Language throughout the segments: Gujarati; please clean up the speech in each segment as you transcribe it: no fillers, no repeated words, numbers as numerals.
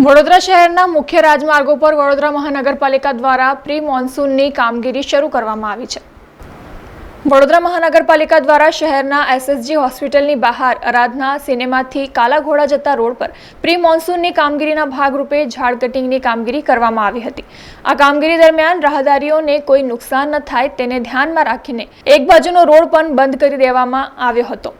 વડોદરા શહેરના મુખ્ય રાજમાર્ગો પર વડોદરા મહાનગરપાલિકા દ્વારા પ્રી મોન્સૂનની કામગીરી શરૂ કરવામાં આવી છે। વડોદરા મહાનગરપાલિકા દ્વારા શહેરના એસએસજી હોસ્પિટલની બહાર આરાધના સિનેમાથી કાલા ઘોડા જતા રોડ પર પ્રી મોન્સૂનની કામગીરીના ભાગરૂપે ઝાડ કટિંગની કામગીરી કરવામાં આવી હતી। આ કામગીરી દરમિયાન રાહદારીઓને કોઈ નુકસાન ન થાય તેને ધ્યાનમાં રાખીને એક બાજુનો રોડ પણ બંધ કરી દેવામાં આવ્યો હતો।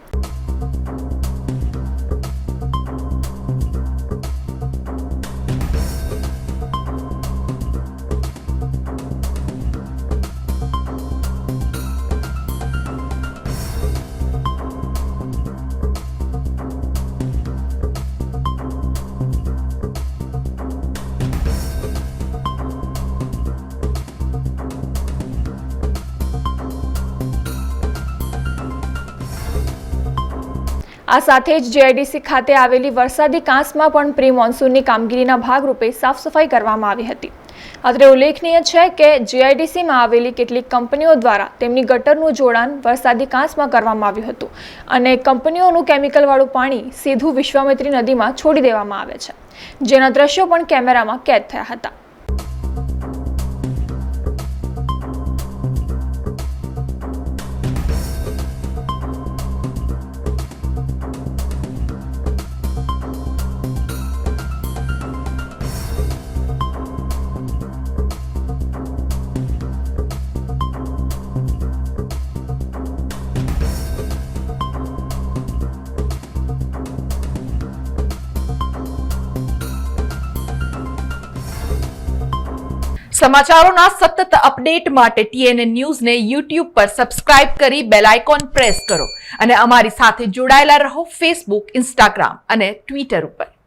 આ સાથે જ જીઆઈડીસી ખાતે આવેલી વરસાદી કાંસમાં પણ પ્રી મોન્સૂનની કામગીરીના ભાગરૂપે સાફ સફાઈ કરવામાં આવી હતી। અત્રે ઉલ્લેખનીય છે કે જીઆઈડીસીમાં આવેલી કેટલીક કંપનીઓ દ્વારા તેમની ગટરનું જોડાણ વરસાદી કાંસમાં કરવામાં આવ્યું હતું અને કંપનીઓનું કેમિકલવાળું પાણી સીધું વિશ્વામિત્રી નદીમાં છોડી દેવામાં આવે છે, જેના દ્રશ્યો પણ કેમેરામાં કેદ થયા હતા। સમાચારોના સતત અપડેટ માટે TNN ન્યૂઝને YouTube પર સબસ્ક્રાઇબ કરી બેલ આઇકોન પ્રેસ કરો અને અમારી સાથે જોડાયેલા રહો Facebook, Instagram અને Twitter ઉપર।